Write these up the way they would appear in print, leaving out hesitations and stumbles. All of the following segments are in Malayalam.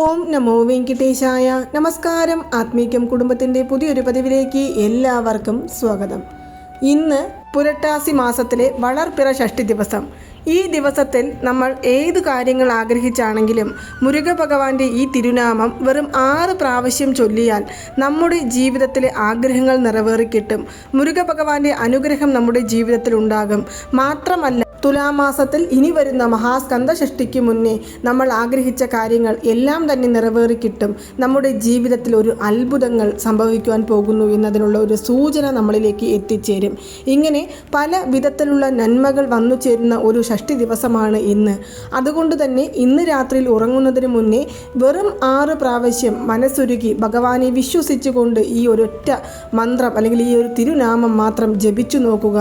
ഓം നമോ വെങ്കിട്ടേശായ. നമസ്കാരം. ആത്മീകം കുടുംബത്തിൻ്റെ പുതിയൊരു പതിവിലേക്ക് എല്ലാവർക്കും സ്വാഗതം. ഇന്ന് പുരട്ടാസി മാസത്തിലെ വളർപ്പിറ ഷഷ്ടി ദിവസം. ഈ ദിവസത്തിൽ നമ്മൾ ഏതു കാര്യങ്ങൾ ആഗ്രഹിച്ചാണെങ്കിലും മുരുക ഭഗവാന്റെ ഈ തിരുനാമം വെറും 6 പ്രാവശ്യം ചൊല്ലിയാൽ നമ്മുടെ ജീവിതത്തിലെ ആഗ്രഹങ്ങൾ നിറവേറിക്കിട്ടും. മുരുക ഭഗവാന്റെ അനുഗ്രഹം നമ്മുടെ ജീവിതത്തിൽ ഉണ്ടാകും. മാത്രമല്ല, തുലാമാസത്തിൽ ഇനി വരുന്ന മഹാസ്കന്ധ ഷഷ്ടിക്ക് മുന്നേ നമ്മൾ ആഗ്രഹിച്ച കാര്യങ്ങൾ എല്ലാം തന്നെ നിറവേറിക്കിട്ടും. നമ്മുടെ ജീവിതത്തിൽ ഒരു അത്ഭുതങ്ങൾ സംഭവിക്കുവാൻ പോകുന്നു എന്നതിനുള്ള ഒരു സൂചന നമ്മളിലേക്ക് എത്തിച്ചേരും. ഇങ്ങനെ പല വിധത്തിലുള്ള നന്മകൾ വന്നു ചേരുന്ന ഒരു ഷഷ്ടി ദിവസമാണ് ഇന്ന്. അതുകൊണ്ട് തന്നെ ഇന്ന് രാത്രിയിൽ ഉറങ്ങുന്നതിന് മുന്നേ വെറും 6 പ്രാവശ്യം മനസ്സുരുകി ഭഗവാനെ വിശ്വസിച്ചുകൊണ്ട് ഈ ഒരൊറ്റ മന്ത്രം അല്ലെങ്കിൽ ഈ ഒരു തിരുനാമം മാത്രം ജപിച്ചു നോക്കുക.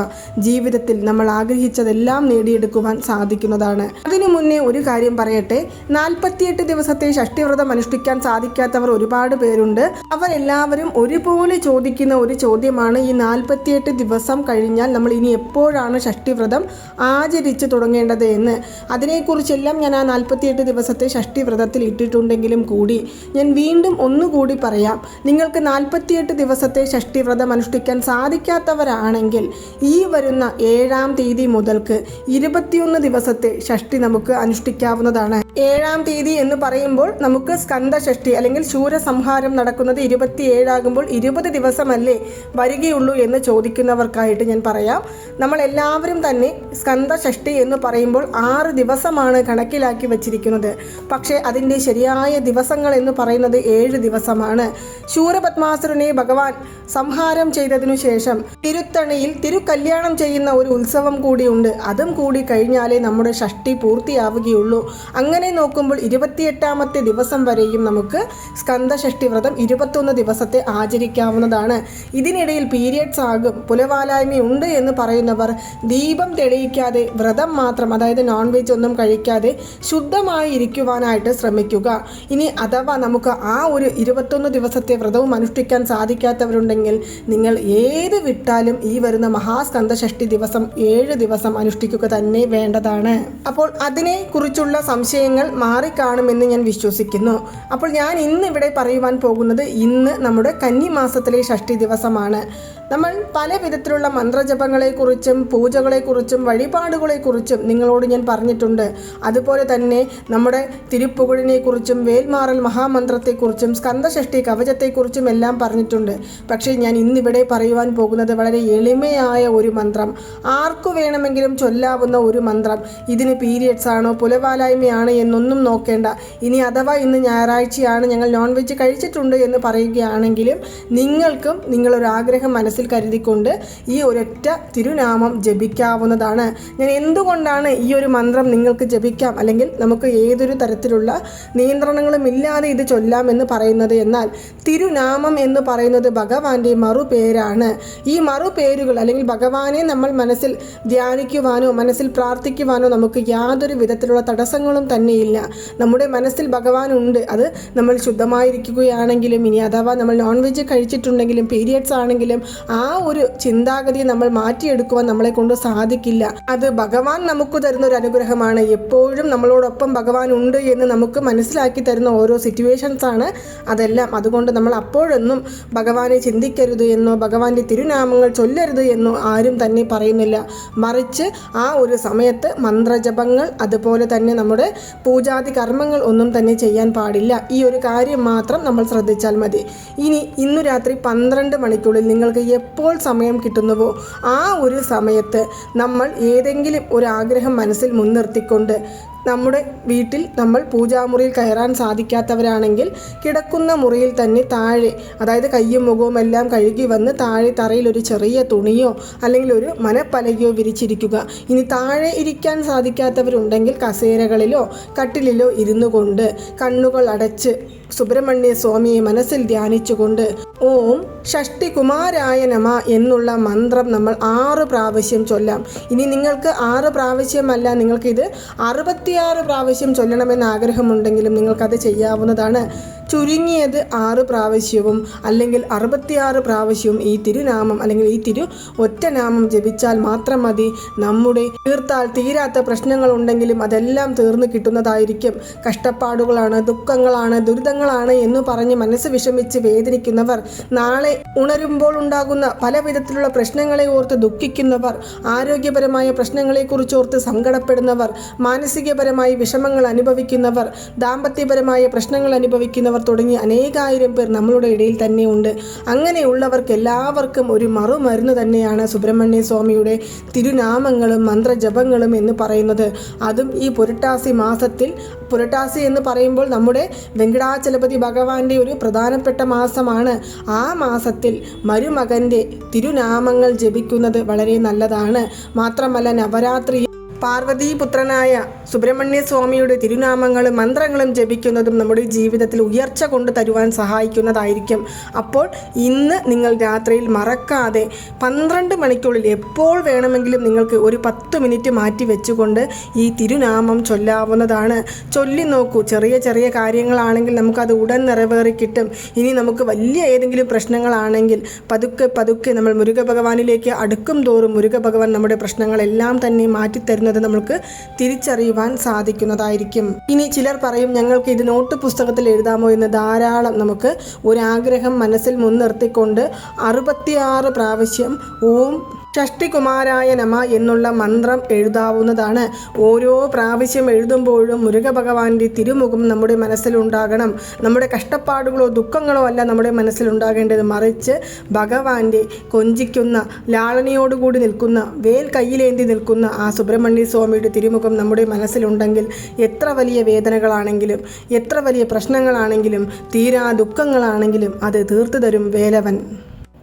ജീവിതത്തിൽ നമ്മൾ ആഗ്രഹിച്ചതെല്ലാം നേടിയെടുക്കുവാൻ സാധിക്കുന്നതാണ്. അതിനു മുന്നേ ഒരു കാര്യം പറയട്ടെ. 48 ദിവസത്തെ ഷഷ്ടിവ്രതം അനുഷ്ഠിക്കാൻ സാധിക്കാത്തവർ ഒരുപാട് പേരുണ്ട്. അവരെല്ലാവരും ഒരുപോലെ ചോദിക്കുന്ന ഒരു ചോദ്യമാണ്, ഈ 48 ദിവസം കഴിഞ്ഞാൽ നമ്മൾ ഇനി എപ്പോഴാണ് ഷഷ്ടിവ്രതം ആചരിച്ചു തുടങ്ങേണ്ടത് എന്ന്. അതിനെക്കുറിച്ചെല്ലാം ഞാൻ ആ 48 ദിവസത്തെ ഷഷ്ടിവ്രതത്തിൽ ഇട്ടിട്ടുണ്ടെങ്കിലും കൂടി ഞാൻ വീണ്ടും ഒന്നുകൂടി പറയാം. നിങ്ങൾക്ക് 48 ദിവസത്തെ ഷഷ്ടിവ്രതം അനുഷ്ഠിക്കാൻ സാധിക്കാത്തവരാണെങ്കിൽ ഈ വരുന്ന 7-ാം തീയതി മുതൽക്ക് 21 ദിവസത്തെ ഷഷ്ടി നമുക്ക് അനുഷ്ഠിക്കാവുന്നതാണ്. 7-ാം തീയതി എന്ന് പറയുമ്പോൾ നമുക്ക് സ്കന്ധ ഷഷ്ടി അല്ലെങ്കിൽ ശൂരസംഹാരം നടക്കുന്നത് 27 ആകുമ്പോൾ 20 ദിവസമല്ലേ വരികയുള്ളൂ എന്ന് ചോദിക്കുന്നവർക്കായിട്ട് ഞാൻ പറയാം. നമ്മളെല്ലാവരും തന്നെ സ്കന്ധ ഷഷ്ടി എന്ന് പറയുമ്പോൾ 6 ദിവസമാണ് കണക്കിലാക്കി വച്ചിരിക്കുന്നത്. പക്ഷേ അതിൻ്റെ ശരിയായ ദിവസങ്ങൾ എന്ന് പറയുന്നത് 7 ദിവസമാണ്. ശൂരപത്മാസുരനെ ഭഗവാൻ സംഹാരം ചെയ്തതിനു ശേഷം തിരുത്തണിയിൽ തിരുക്കല്യാണം ചെയ്യുന്ന ഒരു ഉത്സവം കൂടിയുണ്ട്. അതും കൂടി കഴിഞ്ഞാലേ നമ്മുടെ ഷഷ്ടി പൂർത്തിയാവുകയുള്ളൂ. അങ്ങനെ നോക്കുമ്പോൾ 28-ാമത്തെ ദിവസം വരെയും നമുക്ക് സ്കന്ധ ഷഷ്ടി വ്രതം 21 ദിവസത്തെ ആചരിക്കാവുന്നതാണ്. ഇതിനിടയിൽ പീരിയഡ്സ് ആകും, പുലവാലായ്മയുണ്ട് എന്ന് പറയുന്നവർ ദീപം തെളിയിക്കാതെ വ്രതം മാത്രം, അതായത് നോൺ വെജ് ഒന്നും കഴിക്കാതെ ശുദ്ധമായി ഇരിക്കുവാനായിട്ട് ശ്രമിക്കുക. ഇനി അഥവാ നമുക്ക് ആ ഒരു 21 ദിവസത്തെ വ്രതവും അനുഷ്ഠിക്കാൻ സാധിക്കാത്തവരുണ്ടെങ്കിൽ നിങ്ങൾ ഏത് വിട്ടാലും ഈ വരുന്ന മഹാസ്കന്ധ ഷഷ്ടി ദിവസം 7 ദിവസം അനുഷ്ഠിക്കുക തന്നെ വേണ്ടതാണ്. അപ്പോൾ അതിനെ കുറിച്ചുള്ള സംശയങ്ങൾ മാറിക്കാണുമെന്ന് ഞാൻ വിശ്വസിക്കുന്നു. അപ്പോൾ ഞാൻ ഇന്ന് ഇവിടെ പറയുവാൻ പോകുന്നത്, ഇന്ന് നമ്മുടെ കന്നിമാസത്തിലെ ഷഷ്ടി ദിവസമാണ്. നമ്മൾ പല വിധത്തിലുള്ള മന്ത്രജപങ്ങളെക്കുറിച്ചും പൂജകളെക്കുറിച്ചും വഴിപാടുകളെക്കുറിച്ചും നിങ്ങളോട് ഞാൻ പറഞ്ഞിട്ടുണ്ട്. അതുപോലെ തന്നെ നമ്മുടെ തിരുപ്പുകഴിനെക്കുറിച്ചും വേൽമാറൽ മഹാമന്ത്രത്തെക്കുറിച്ചും സ്കന്ധഷഷ്ടി കവചത്തെക്കുറിച്ചും എല്ലാം പറഞ്ഞിട്ടുണ്ട്. പക്ഷേ ഞാൻ ഇന്നിവിടെ പറയുവാൻ പോകുന്നത് വളരെ എളിമയായ ഒരു മന്ത്രം, ആർക്കു വേണമെങ്കിലും ചൊല്ലാവുന്ന ഒരു മന്ത്രം. ഇതിന് പീരിയഡ്സ് ആണോ പുലവാലായ്മയാണ് എന്നൊന്നും നോക്കേണ്ട. ഇനി അഥവാ ഇന്ന് ഞായറാഴ്ചയാണ്, ഞങ്ങൾ നോൺ വെജ് കഴിച്ചിട്ടുണ്ട് എന്ന് പറയുകയാണെങ്കിലും നിങ്ങൾക്കും നിങ്ങളൊരാഗ്രഹം മനസ്സിൽ കരുതിക്കൊണ്ട് ഈ ഒരൊറ്റ തിരുനാമം ജപിക്കാവുന്നതാണ്. ഞാൻ എന്തുകൊണ്ടാണ് ഈ ഒരു മന്ത്രം നിങ്ങൾക്ക് ജപിക്കാം, അല്ലെങ്കിൽ നമുക്ക് ഏതൊരു തരത്തിലുള്ള നിയന്ത്രണങ്ങളും ഇല്ലാതെ ഇത് ചൊല്ലാമെന്ന് പറയുന്നത് എന്നാൽ, തിരുനാമം എന്ന് പറയുന്നത് ഭഗവാന്റെ മറുപേരാണ്. ഈ മറുപേരുകൾ അല്ലെങ്കിൽ ഭഗവാനെ നമ്മൾ മനസ്സിൽ ധ്യാനിക്കുവാനോ മനസ്സിൽ പ്രാർത്ഥിക്കുവാനോ നമുക്ക് യാതൊരു വിധത്തിലുള്ള തടസ്സങ്ങളും തന്നെയില്ല. നമ്മുടെ മനസ്സിൽ ഭഗവാൻ ഉണ്ട്. അത് നമ്മൾ ശുദ്ധമായിരിക്കുകയാണെങ്കിലും, ഇനി അഥവാ നമ്മൾ നോൺ വെജ് കഴിച്ചിട്ടുണ്ടെങ്കിലും പീരിയഡ്സ് ആണെങ്കിലും ആ ഒരു ചിന്താഗതി നമ്മൾ മാറ്റിയെടുക്കുവാൻ നമ്മളെ കൊണ്ട് സാധിക്കില്ല. അത് ഭഗവാൻ നമുക്ക് തരുന്ന ഒരു അനുഗ്രഹമാണ്. എപ്പോഴും നമ്മളോടൊപ്പം ഭഗവാൻ ഉണ്ട് എന്ന് നമുക്ക് മനസ്സിലാക്കി തരുന്ന ഓരോ സിറ്റുവേഷൻസ് ആണ് അതെല്ലാം. അതുകൊണ്ട് നമ്മൾ അപ്പോഴൊന്നും ഭഗവാനെ ചിന്തിക്കരുത് എന്നോ ഭഗവാന്റെ തിരുനാമങ്ങൾ ചൊല്ലരുത് എന്നോ ആരും തന്നെ പറയുന്നില്ല. മറിച്ച് ആ ഒരു സമയത്ത് മന്ത്രജപങ്ങൾ അതുപോലെ തന്നെ നമ്മുടെ പൂജാതി കർമ്മങ്ങൾ ഒന്നും തന്നെ ചെയ്യാൻ പാടില്ല. ഈ ഒരു കാര്യം മാത്രം നമ്മൾ ശ്രദ്ധിച്ചാൽ മതി. ഇനി ഇന്നു രാത്രി 12 മണിക്കുള്ളിൽ നിങ്ങൾക്ക് എപ്പോൾ സമയം കിട്ടുന്നുവോ ആ ഒരു സമയത്ത് നമ്മൾ ഏതെങ്കിലും ഒരു ആഗ്രഹം മനസ്സിൽ മുൻനിർത്തിക്കൊണ്ട് നമ്മുടെ വീട്ടിൽ നമ്മൾ പൂജാമുറിയിൽ കയറാൻ സാധിക്കാത്തവരാണെങ്കിൽ കിടക്കുന്ന മുറിയിൽ തന്നെ താഴെ, അതായത് കയ്യും മുഖവും എല്ലാം കഴുകി വന്ന് താഴെ തറയിൽ ഒരു ചെറിയ തുണിയോ അല്ലെങ്കിൽ ഒരു മനപ്പലകയോ വിരിച്ചിരിക്കുക. ഇനി താഴെ ഇരിക്കാൻ സാധിക്കാത്തവരുണ്ടെങ്കിൽ കസേരകളിലോ കട്ടിലിലോ ഇരുന്നു കൊണ്ട് കണ്ണുകൾ അടച്ച് സുബ്രഹ്മണ്യ സ്വാമിയെ മനസ്സിൽ ധ്യാനിച്ചുകൊണ്ട് ഓം ഷഷ്ടി കുമാരായ നമ എന്നുള്ള മന്ത്രം നമ്മൾ 6 പ്രാവശ്യം ചൊല്ലാം. ഇനി നിങ്ങൾക്ക് 6 പ്രാവശ്യമല്ല, നിങ്ങൾക്കിത് 68 66 പ്രാവശ്യം ചൊല്ലണമെന്ന് ആഗ്രഹമുണ്ടെങ്കിലും നിങ്ങൾക്കത് ചെയ്യാവുന്നതാണ്. ചുരുങ്ങിയത് 6 പ്രാവശ്യവും അല്ലെങ്കിൽ 66 പ്രാവശ്യവും ഈ തിരുനാമം അല്ലെങ്കിൽ ഈ ഒറ്റനാമം ജപിച്ചാൽ മാത്രം മതി. നമ്മുടെ തീർത്താൽ തീരാത്ത പ്രശ്നങ്ങളുണ്ടെങ്കിലും അതെല്ലാം തീർന്നു കിട്ടുന്നതായിരിക്കും. കഷ്ടപ്പാടുകളാണ്, ദുഃഖങ്ങളാണ്, ദുരിതങ്ങളാണ് എന്ന് പറഞ്ഞ് മനസ്സ് വിഷമിച്ച് വേദനിക്കുന്നവർ, നാളെ ഉണരുമ്പോൾ ഉണ്ടാകുന്ന പല വിധത്തിലുള്ള പ്രശ്നങ്ങളെ ഓർത്ത് ദുഃഖിക്കുന്നവർ, ആരോഗ്യപരമായ പ്രശ്നങ്ങളെക്കുറിച്ച് ഓർത്ത് സങ്കടപ്പെടുന്നവർ, മാനസികപരമായി വിഷമങ്ങൾ അനുഭവിക്കുന്നവർ, ദാമ്പത്യപരമായ പ്രശ്നങ്ങൾ അനുഭവിക്കുന്നവർ തുടങ്ങി അനേകായിരം പേർ നമ്മളുടെ ഇടയിൽ തന്നെ ഉണ്ട്. അങ്ങനെയുള്ളവർക്ക് എല്ലാവർക്കും ഒരു മറുമരുന്ന് തന്നെയാണ് സുബ്രഹ്മണ്യ സ്വാമിയുടെ തിരുനാമങ്ങളും മന്ത്രജപങ്ങളും എന്ന് പറയുന്നത്. അതും ഈ പുരട്ടാസി മാസത്തിൽ, പുരട്ടാസി എന്ന് പറയുമ്പോൾ നമ്മുടെ വെങ്കടാചലപതി ഭഗവാന്റെ ഒരു പ്രധാനപ്പെട്ട മാസമാണ്. ആ മാസത്തിൽ മരുമകൻ്റെ തിരുനാമങ്ങൾ ജപിക്കുന്നത് വളരെ നല്ലതാണ്. മാത്രമല്ല നവരാത്രി പാർവതീപുത്രനായ സുബ്രഹ്മണ്യ സ്വാമിയുടെ തിരുനാമങ്ങളും മന്ത്രങ്ങളും ജപിക്കുന്നതും നമ്മുടെ ജീവിതത്തിൽ ഉയർച്ച കൊണ്ട് തരുവാൻ സഹായിക്കുന്നതായിരിക്കും. അപ്പോൾ ഇന്ന് നിങ്ങൾ രാത്രിയിൽ മറക്കാതെ 12 മണിക്കുള്ളിൽ എപ്പോൾ വേണമെങ്കിലും നിങ്ങൾക്ക് ഒരു 10 മിനിറ്റ് മാറ്റി വെച്ചുകൊണ്ട് ഈ തിരുനാമം ചൊല്ലാവുന്നതാണ്. ചൊല്ലി നോക്കൂ. ചെറിയ ചെറിയ കാര്യങ്ങളാണെങ്കിൽ നമുക്കത് ഉടൻ നിറവേറി കിട്ടും. ഇനി നമുക്ക് വലിയ ഏതെങ്കിലും പ്രശ്നങ്ങളാണെങ്കിൽ പതുക്കെ പതുക്കെ നമ്മൾ മുരുക ഭഗവാനിലേക്ക് അടുക്കും തോറും മുരുക ഭഗവാൻ നമ്മുടെ പ്രശ്നങ്ങളെല്ലാം തന്നെ മാറ്റിത്തരുന്നത് നമുക്ക് തിരിച്ചറിയുവാൻ സാധിക്കുന്നതായിരിക്കും. ഇനി ചിലർ പറയും, ഞങ്ങൾക്ക് ഇത് നോട്ട് പുസ്തകത്തിൽ എഴുതാമോ എന്ന്. ധാരാളം. നമുക്ക് ഒരാഗ്രഹം മനസ്സിൽ മുൻനിർത്തിക്കൊണ്ട് 66 പ്രാവശ്യം ഓം ഷഷ്ടികുമാരായ നമ എന്നുള്ള മന്ത്രം എഴുതാവുന്നതാണ്. ഓരോ പ്രാവശ്യം എഴുതുമ്പോഴും മുരുക ഭഗവാന്റെ തിരുമുഖം നമ്മുടെ മനസ്സിലുണ്ടാകണം. നമ്മുടെ കഷ്ടപ്പാടുകളോ ദുഃഖങ്ങളോ അല്ല നമ്മുടെ മനസ്സിലുണ്ടാകേണ്ടത്, മറിച്ച് ഭഗവാന്റെ കൊഞ്ചിക്കുന്ന, ലാളനയോടുകൂടി നിൽക്കുന്ന, വേൽ കയ്യിലേന്തി നിൽക്കുന്ന ആ സുബ്രഹ്മണ്യ സ്വാമിയുടെ തിരുമുഖം നമ്മുടെ മനസ്സിലുണ്ടെങ്കിൽ എത്ര വലിയ വേദനകളാണെങ്കിലും എത്ര വലിയ പ്രശ്നങ്ങളാണെങ്കിലും തീരാ ദുഃഖങ്ങളാണെങ്കിലും അത് തീർത്തു തരും വേലവൻ.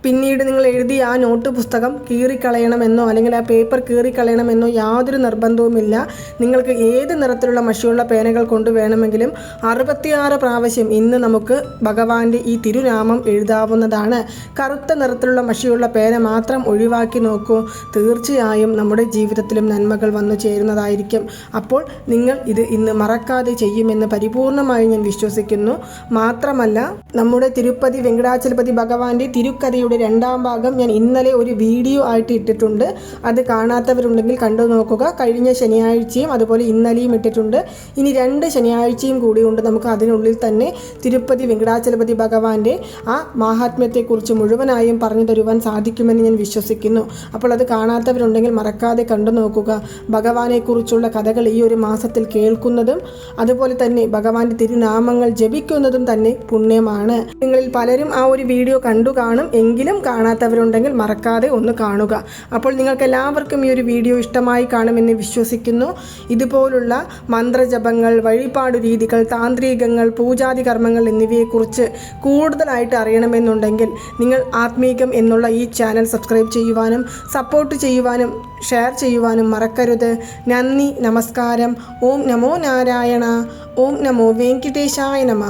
പിന്നീട് നിങ്ങൾ എഴുതിയ ആ നോട്ട് പുസ്തകം കീറിക്കളയണമെന്നോ അല്ലെങ്കിൽ ആ പേപ്പർ കീറിക്കളയണമെന്നോ യാതൊരു നിർബന്ധവുമില്ല. നിങ്ങൾക്ക് ഏത് നിറത്തിലുള്ള മഷിയുള്ള പേനകൾ കൊണ്ട് വേണമെങ്കിലും 66 പ്രാവശ്യം ഇന്ന് നമുക്ക് ഭഗവാന്റെ ഈ തിരുനാമം എഴുതാവുന്നതാണ്. കറുത്ത നിറത്തിലുള്ള മഷിയുള്ള പേന മാത്രം ഒഴിവാക്കി നോക്കൂ. തീർച്ചയായും നമ്മുടെ ജീവിതത്തിലും നന്മകൾ വന്നു ചേരുന്നതായിരിക്കും. അപ്പോൾ നിങ്ങൾ ഇത് ഇന്ന് മറക്കാതെ ചെയ്യുമെന്ന് പരിപൂർണമായി ഞാൻ വിശ്വസിക്കുന്നു. മാത്രമല്ല, നമ്മുടെ തിരുപ്പതി വെങ്കടാചലപതി ഭഗവാന്റെ തിരുക്കഥയുടെ 2ാം ഭാഗം ഞാൻ ഇന്നലെ ഒരു വീഡിയോ ആയിട്ട് ഇട്ടിട്ടുണ്ട്. അത് കാണാത്തവരുണ്ടെങ്കിൽ കണ്ടു നോക്കുക. കഴിഞ്ഞ ശനിയാഴ്ചയും അതുപോലെ ഇന്നലെയും ഇട്ടിട്ടുണ്ട്. ഇനി 2 ശനിയാഴ്ചയും കൂടിയുണ്ട്. നമുക്ക് അതിനുള്ളിൽ തന്നെ തിരുപ്പതി വെങ്കടാചലപതി ഭഗവാന്റെ ആ മാഹാത്മ്യത്തെക്കുറിച്ച് മുഴുവനായും പറഞ്ഞു തരുവാൻ സാധിക്കുമെന്ന് ഞാൻ വിശ്വസിക്കുന്നു. അപ്പോൾ അത് കാണാത്തവരുണ്ടെങ്കിൽ മറക്കാതെ കണ്ടു നോക്കുക. ഭഗവാനെക്കുറിച്ചുള്ള കഥകൾ ഈ ഒരു മാസത്തിൽ കേൾക്കുന്നതും അതുപോലെ തന്നെ ഭഗവാന്റെ തിരുനാമങ്ങൾ ജപിക്കുന്നതും തന്നെ പുണ്യമാണ്. നിങ്ങളിൽ പലരും ആ ഒരു വീഡിയോ കണ്ടു കാണും. എങ്കിലും കാണാത്തവരുണ്ടെങ്കിൽ മറക്കാതെ ഒന്ന് കാണുക. അപ്പോൾ നിങ്ങൾക്ക് എല്ലാവർക്കും ഈ ഒരു വീഡിയോ ഇഷ്ടമായി കാണുമെന്ന് വിശ്വസിക്കുന്നു. ഇതുപോലുള്ള മന്ത്രജപങ്ങൾ, വഴിപാടു രീതികൾ, താന്ത്രികങ്ങൾ, പൂജാതി കർമ്മങ്ങൾ എന്നിവയെക്കുറിച്ച് കൂടുതലായിട്ട് അറിയണമെന്നുണ്ടെങ്കിൽ നിങ്ങൾ ആത്മീകം എന്നുള്ള ഈ ചാനൽ സബ്സ്ക്രൈബ് ചെയ്യുവാനും സപ്പോർട്ട് ചെയ്യുവാനും ഷെയർ ചെയ്യുവാനും മറക്കരുത്. നന്ദി, നമസ്കാരം. ഓം നമോ നാരായണ. ഓം നമോ വെങ്കിടേശായ നമ.